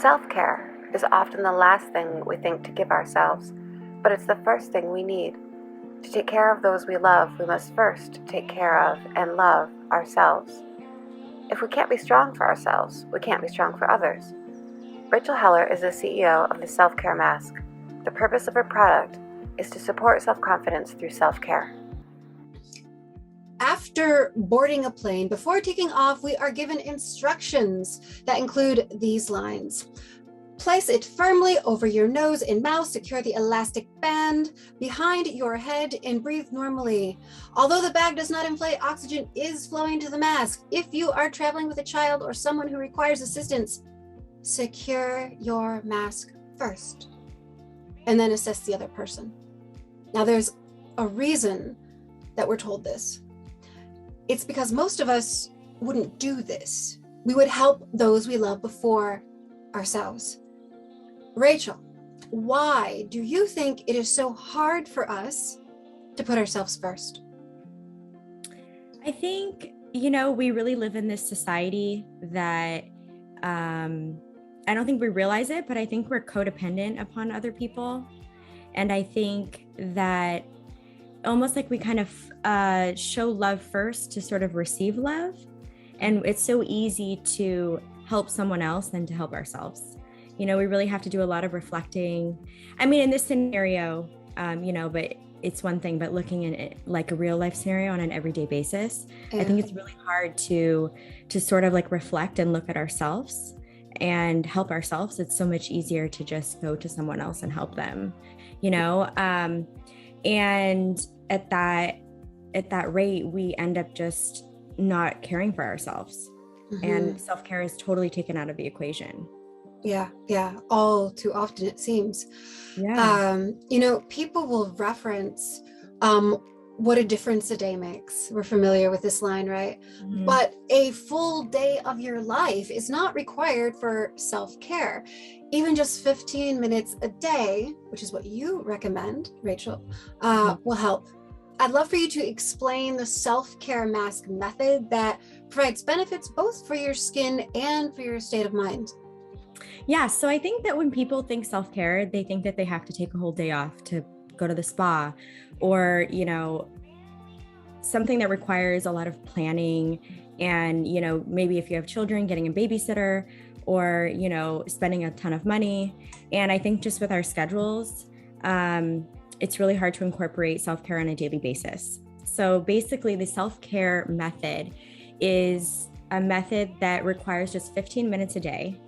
Self-care is often the last thing we think to give ourselves, but it's the first thing we need. To take care of those we love, we must first take care of and love ourselves. If we can't be strong for ourselves, we can't be strong for others. Rachel Heller is the CEO of the Self-Care Mask. The purpose of her product is to support self-confidence through self-care. After boarding a plane, before taking off, we are given instructions that include these lines. Place it firmly over your nose and mouth, secure the elastic band behind your head, and breathe normally. Although the bag does not inflate, oxygen is flowing to the mask. If you are traveling with a child or someone who requires assistance, secure your mask first, and then assess the other person. Now, there's a reason that we're told this. It's because most of us wouldn't do this. We would help those we love before ourselves. Rachel, why do you think it is so hard for us to put ourselves first? I think, we really live in this society that I don't think we realize it, but I think we're codependent upon other people. And I think that almost like we kind of show love first to sort of receive love. And it's so easy to help someone else than to help ourselves. We really have to do a lot of reflecting. I mean, in this scenario, but it's one thing, but looking at it like a real life scenario on an everyday basis, yeah. I think it's really hard to sort of like reflect and look at ourselves and help ourselves. It's so much easier to just go to someone else and help them, and at that rate, we end up just not caring for ourselves. Mm-hmm. And self-care is totally taken out of the equation. Yeah. All too often, it seems. Yeah. People will reference what a difference a day makes. We're familiar with this line, right? Mm-hmm. But a full day of your life is not required for self-care. Even just 15 minutes a day, which is what you recommend, Rachel, will help. I'd love for you to explain the self-care mask method that provides benefits both for your skin and for your state of mind. Yeah, so I think that when people think self-care, they think that they have to take a whole day off to go to the spa or, something that requires a lot of planning and, maybe if you have children, getting a babysitter or, spending a ton of money. And I think just with our schedules, it's really hard to incorporate self-care on a daily basis. So basically the self-care method is a method that requires just 15 minutes a day.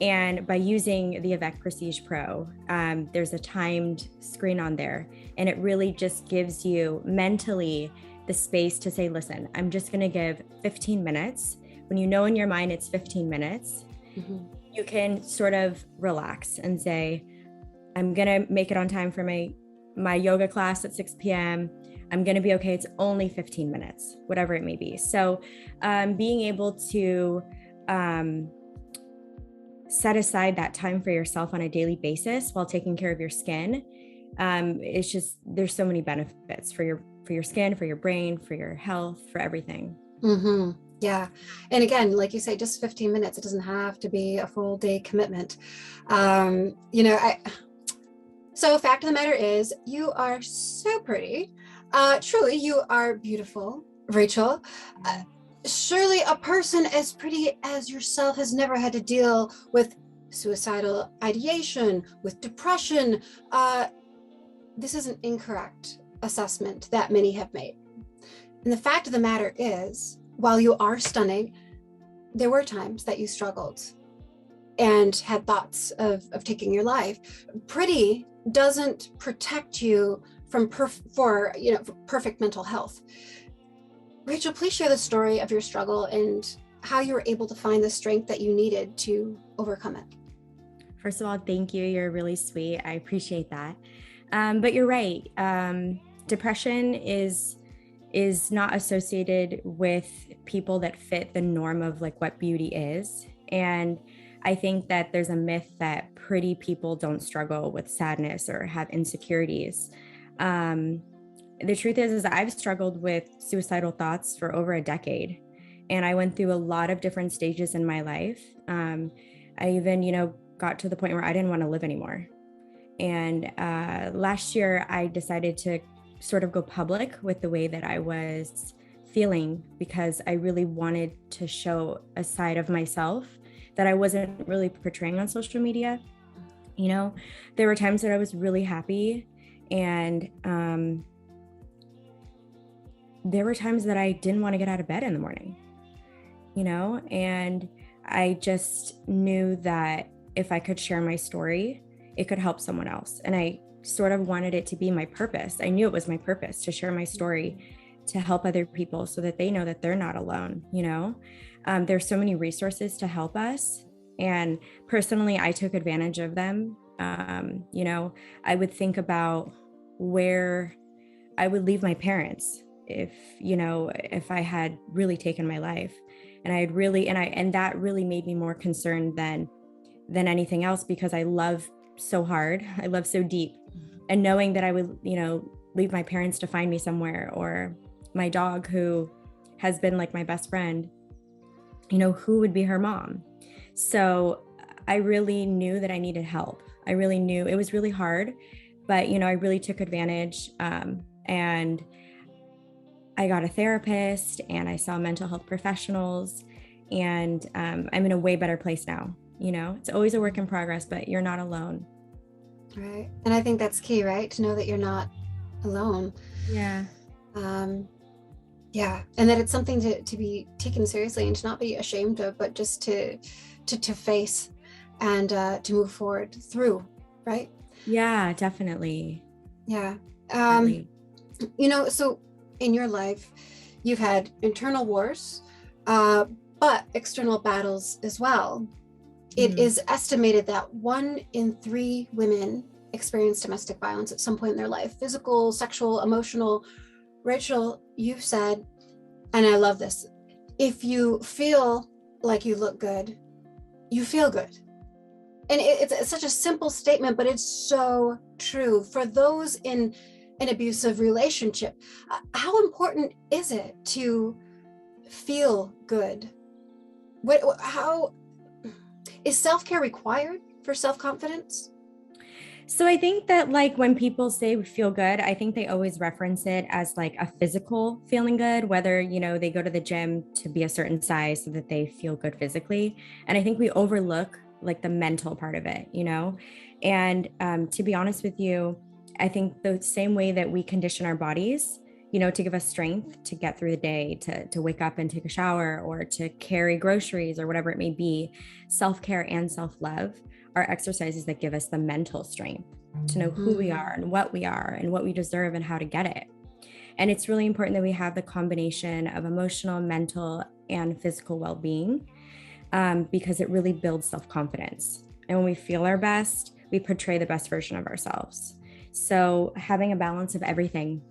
And by using the Evac Prestige Pro, there's a timed screen on there, and it really just gives you mentally the space to say, listen, I'm just going to give 15 minutes. When you know in your mind it's 15 minutes, mm-hmm. you can sort of relax and say, I'm going to make it on time for my yoga class at 6 p.m. I'm going to be okay. It's only 15 minutes, whatever it may be. So being able to set aside that time for yourself on a daily basis while taking care of your skin. It's just, there's so many benefits for your skin, for your brain, for your health, for everything. Mm-hmm. Yeah. And again, like you say, just 15 minutes, it doesn't have to be a full day commitment. So fact of the matter is you are so pretty. Truly, you are beautiful, Rachel. Surely a person as pretty as yourself has never had to deal with suicidal ideation, with depression. This is an incorrect assessment that many have made. And the fact of the matter is, while you are stunning, there were times that you struggled and had thoughts of taking your life. Pretty doesn't protect you from perfect mental health. Rachel, please share the story of your struggle and how you were able to find the strength that you needed to overcome it. First of all, thank you. You're really sweet. I appreciate that. But you're right. Depression is not associated with people that fit the norm of like what beauty is. And I think that there's a myth that pretty people don't struggle with sadness or have insecurities. The truth is I've struggled with suicidal thoughts for over a decade, and I went through a lot of different stages in my life. I even, got to the point where I didn't want to live anymore. And last year, I decided to sort of go public with the way that I was feeling, because I really wanted to show a side of myself that I wasn't really portraying on social media. You know, there were times that I was really happy, and there were times that I didn't want to get out of bed in the morning, you know, and I just knew that if I could share my story, it could help someone else. And I sort of wanted it to be my purpose. I knew it was my purpose to share my story, to help other people so that they know that they're not alone, you know. There's so many resources to help us. And personally, I took advantage of them. You know, I would think about where I would leave my parents if, you know, if I had really taken my life. And I had really, and that really made me more concerned than anything else, because I love so hard. I love so deep. And knowing that I would, you know, leave my parents to find me somewhere, or my dog, who has been like my best friend, you know, who would be her mom? So I really knew that I needed help. I really knew it was really hard, but, you know, I really took advantage. And I got a therapist, and I saw mental health professionals, and I'm in a way better place now. You know, it's always a work in progress, but you're not alone. Right. And I think that's key, right? To know that you're not alone. Yeah. Yeah. And that it's something to be taken seriously and to not be ashamed of, but just to face and to move forward through, right? Yeah, definitely. Yeah. Definitely. You know, so in your life, you've had internal wars, but external battles as well. It is estimated that 1 in 3 women experience domestic violence at some point in their life, physical, sexual, emotional. Rachel, you've said, and I love this, if you feel like you look good, you feel good. And it's such a simple statement, but it's so true. For those in an abusive relationship, how important is it to feel good? How is self-care required for self-confidence? So I think that, like, when people say we feel good, I think they always reference it as like a physical feeling good, whether, you know, they go to the gym to be a certain size so that they feel good physically. And I think we overlook like the mental part of it, you know. And to be honest with you, I think the same way that we condition our bodies, you know, to give us strength to get through the day, to wake up and take a shower, or to carry groceries, or whatever it may be, self-care and self-love are exercises that give us the mental strength to know who we are and what we deserve and how to get it. And it's really important that we have the combination of emotional, mental, and physical well-being, because it really builds self-confidence. And when we feel our best, we portray the best version of ourselves. So having a balance of everything,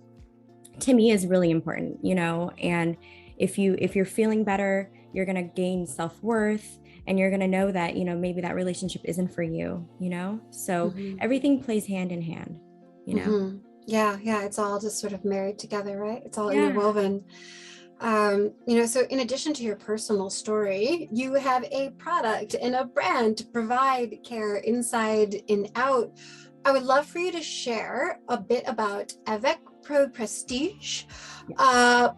to me, is really important, you know. And if you're feeling better, you're going to gain self-worth, and you're going to know that, you know, maybe that relationship isn't for you, you know. So everything plays hand in hand, you know. Yeah, it's all just sort of married together, right? It's all interwoven. You know, so in addition to your personal story, you have a product and a brand to provide care inside and out. I would love for you to share a bit about Evac Pro Prestige.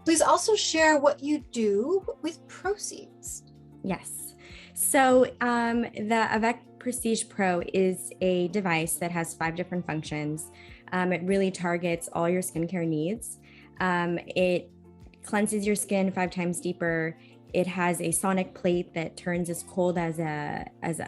Please also share what you do with proceeds. Yes. So the Evac Prestige Pro is a device that has 5 different functions. It really targets all your skincare needs. It cleanses your skin 5 times deeper. It has a sonic plate that turns as cold as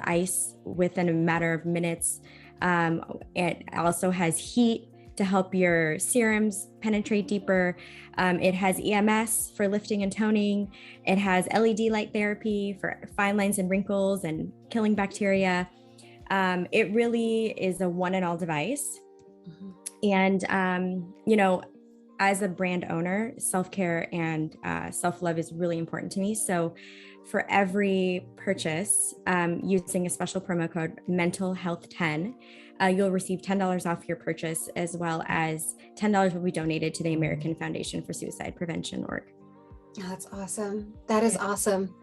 ice within a matter of minutes. It also has heat to help your serums penetrate deeper. It has EMS for lifting and toning. It has LED light therapy for fine lines and wrinkles and killing bacteria. It really is a one and all device. And, you know, as a brand owner, self-care and self-love is really important to me. So for every purchase, using a special promo code mentalhealth10, you'll receive $10 off your purchase, as well as $10 will be donated to the American Foundation for Suicide Prevention org. Oh, that's awesome. That is awesome.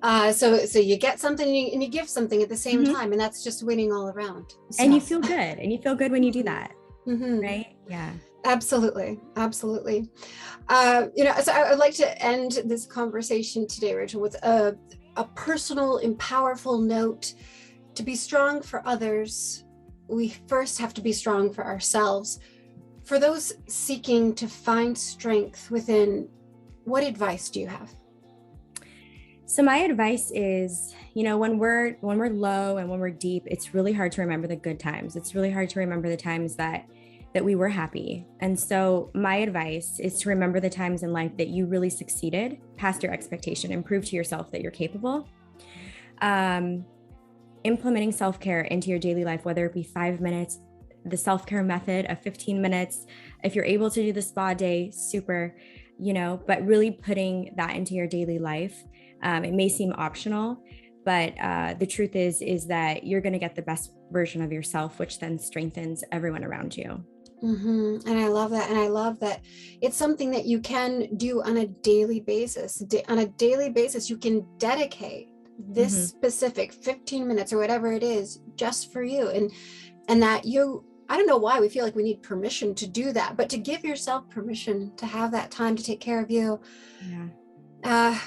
So you get something and you give something at the same Mhm. time, and that's just winning all around. And you So- feel good. And you feel good when you do that. Mhm. Right? Yeah. Absolutely. Absolutely. So I would like to end this conversation today, Rachel, with a personal and powerful note. To be strong for others, we first have to be strong for ourselves. For those seeking to find strength within, what advice do you have? So my advice is, when we're low and when we're deep, it's really hard to remember the good times. It's really hard to remember the times that we were happy. And so my advice is to remember the times in life that you really succeeded past your expectation and prove to yourself that you're capable. Implementing self-care into your daily life, whether it be 5 minutes, the self-care method of 15 minutes. If you're able to do the spa day, super, but really putting that into your daily life. It may seem optional, but the truth is that you're going to get the best version of yourself, which then strengthens everyone around you. Mm-hmm. And I love that. And I love that it's something that you can do on a daily basis. On a daily basis, you can dedicate this specific 15 minutes or whatever it is just for you. And that I don't know why we feel like we need permission to do that, but to give yourself permission to have that time to take care of you. Yeah.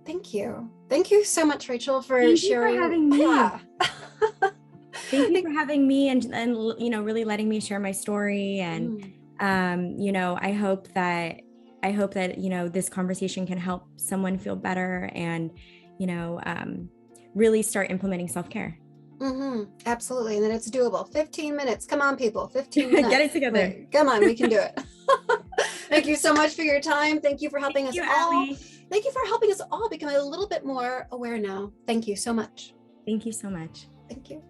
Thank you. Thank you so much, Rachel, for Thank sharing. you for having me. Yeah. Thank you for having me and really letting me share my story. And I hope that this conversation can help someone feel better and really start implementing self-care. Absolutely. And then it's doable. 15 minutes. Come on, people. 15 minutes. Get it together. Wait, come on, we can do it. Thank you so much for your time. Thank you for helping us all. Allié. Thank you for helping us all become a little bit more aware now. Thank you so much. Thank you so much. Thank you.